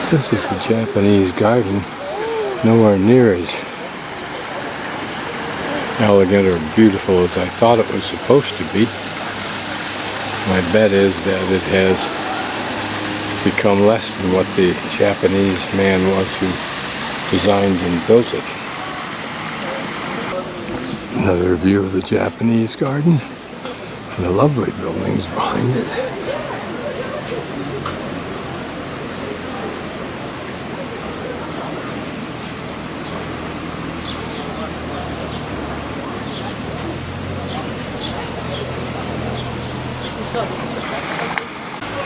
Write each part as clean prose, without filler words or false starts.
This is the Japanese garden, nowhere near as elegant or beautiful as I thought it was supposed to be. My bet is that it has become less than what the Japanese man was who designed and built it. Another view of the Japanese garden and the lovely buildings behind it.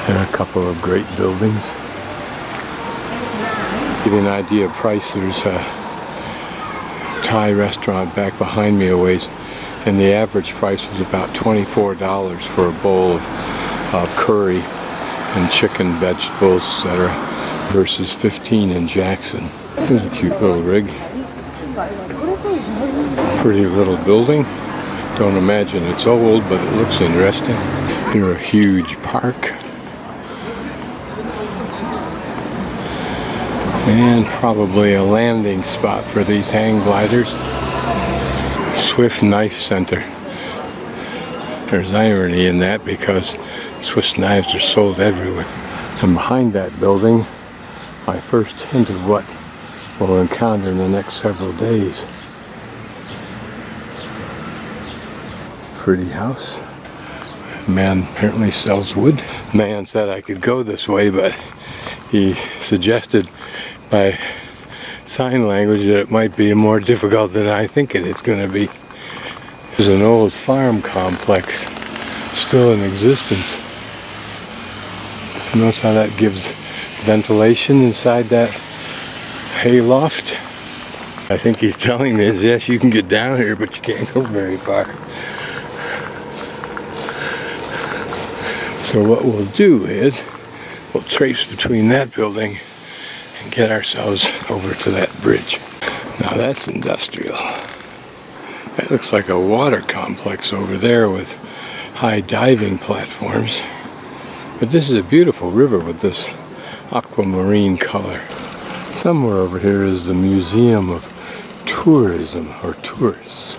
There are a couple of great buildings. To give you an idea of price, there's a Thai restaurant back behind me a ways, and the average price was about $24 for a bowl of curry and chicken, vegetables, etc. versus $15 in Jackson. Here's a cute little rig. Pretty little building. Don't imagine it's old, but it looks interesting. Here a huge park. And probably a landing spot for these hang gliders. Swiss Knife Center. There's irony in that because Swiss knives are sold everywhere. And behind that building, my first hint of what we'll encounter in the next several days. Pretty house. Man apparently sells wood. Man said I could go this way, but he suggested by sign language that it might be more difficult than I think it is going to be. This is an old farm complex still in existence. Notice how that gives ventilation inside that hay loft. I think he's telling me is yes, you can get down here, but you can't go very far. So what we'll do is we'll trace between that building and get ourselves over to that bridge. Now that's industrial. That looks like a water complex over there with high diving platforms. But this is a beautiful river with this aquamarine color. Somewhere over here is the Museum of Tourism or Tourists.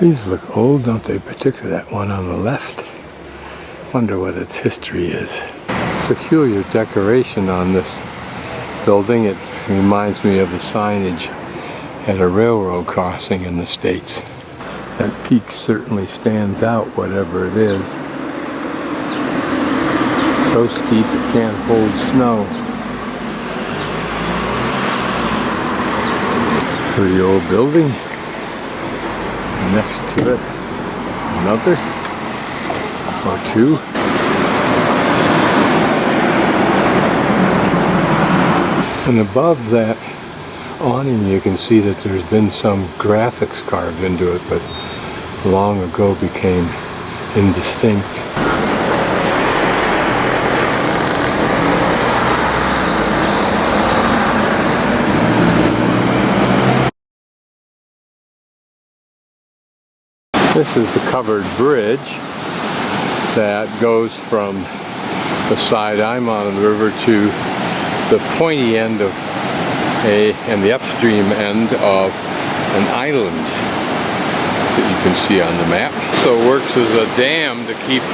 These look old, don't they? Particularly that one on the left. Wonder what its history is. Peculiar decoration on this building. It reminds me of the signage at a railroad crossing in the States. That peak certainly stands out, whatever it is. So steep it can't hold snow. Pretty old building. Next to it, another or two. And above that awning you can see that there's been some graphics carved into it, but long ago became indistinct. This is the covered bridge that goes from the side I'm on the river to the pointy end of and the upstream end of an island that you can see on the map. So it works as a dam to keep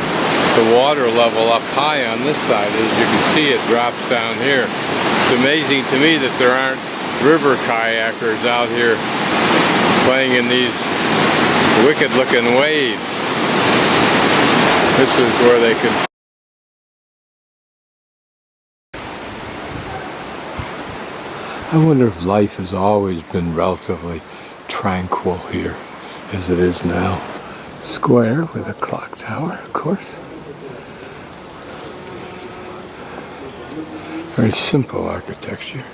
the water level up high on this side. As you can see, it drops down here. It's amazing to me that there aren't river kayakers out here playing in these wicked looking waves. This is where they could. I wonder if life has always been relatively tranquil here as it is now. Square with a clock tower, of course. Very simple architecture.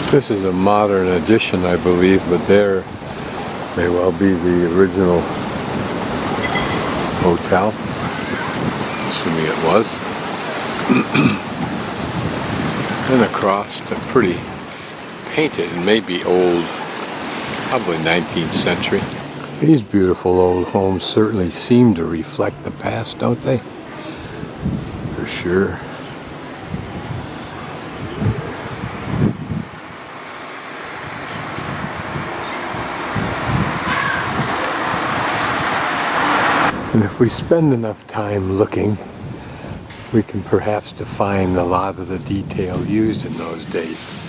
This is a modern addition, I believe, but there may well be the original hotel. to me it was. And across a pretty painted and maybe old, probably 19th century. These beautiful old homes certainly seem to reflect the past, don't they? For sure. And if we spend enough time looking, we can perhaps define a lot of the detail used in those days.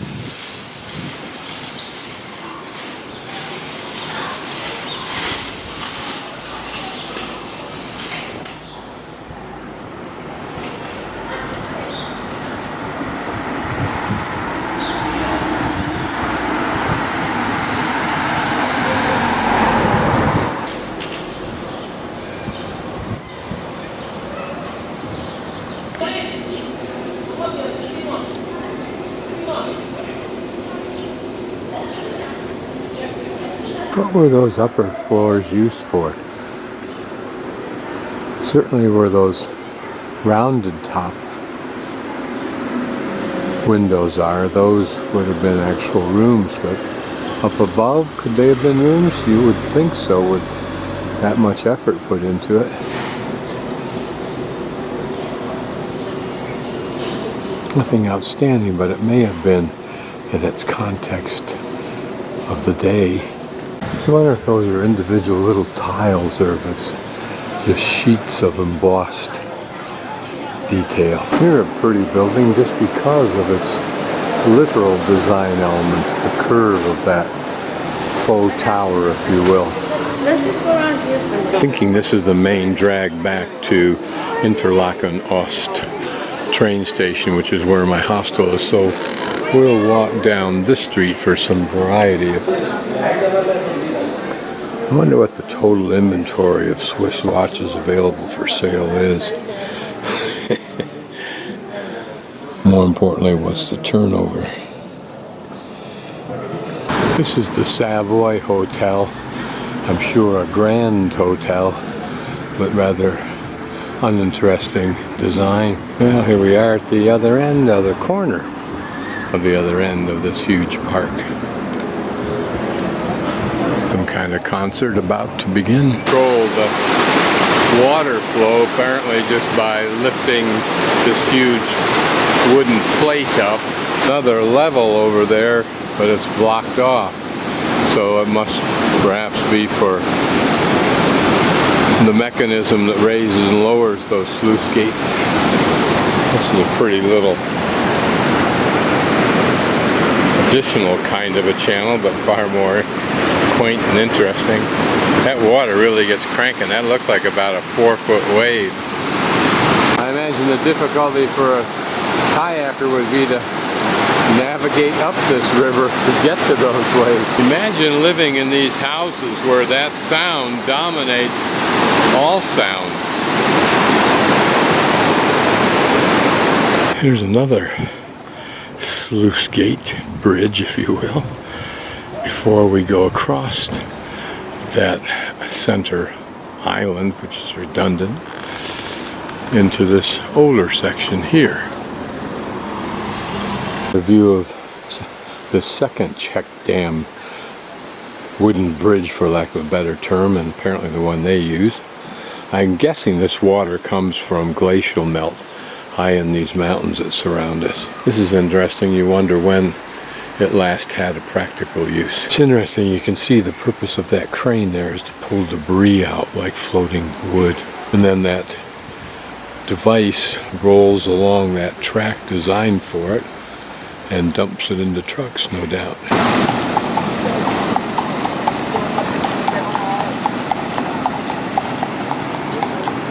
What were those upper floors used for? Certainly were those rounded top windows are. Those would have been actual rooms, but up above, could they have been rooms? You would think so with that much effort put into it. Nothing outstanding, but it may have been in its context of the day. I wonder if those are individual little tiles or if it's just sheets of embossed detail. Here a pretty building just because of its literal design elements, the curve of that faux tower, if you will. Let's just go around here for a minute. Thinking this is the main drag back to Interlaken Ost train station, which is where my hostel is, so we'll walk down this street for some variety of... I wonder what the total inventory of Swiss watches available for sale is. More importantly, what's the turnover? This is the Savoy Hotel. I'm sure a grand hotel, but rather uninteresting design. Well, here we are at the other end of the corner of the other end of this huge park. Some kind of concert about to begin. Control the water flow apparently just by lifting this huge wooden plate up. Another level over there, but it's blocked off. So it must perhaps be for the mechanism that raises and lowers those sluice gates. This is a pretty little additional kind of a channel, but far more quaint and interesting. That water really gets cranking. That looks like about a 4-foot wave. I imagine the difficulty for a kayaker would be to navigate up this river to get to those waves. Imagine living in these houses where that sound dominates all sound. Here's another sluice gate bridge, if you will, before we go across that center island, which is redundant, into this older section here. The view of the second check dam wooden bridge, for lack of a better term, and apparently the one they use. I'm guessing this water comes from glacial melt high in these mountains that surround us. This is interesting. You wonder when it last had a practical use. It's interesting, you can see the purpose of that crane there is to pull debris out like floating wood. And then that device rolls along that track designed for it and dumps it into trucks, no doubt.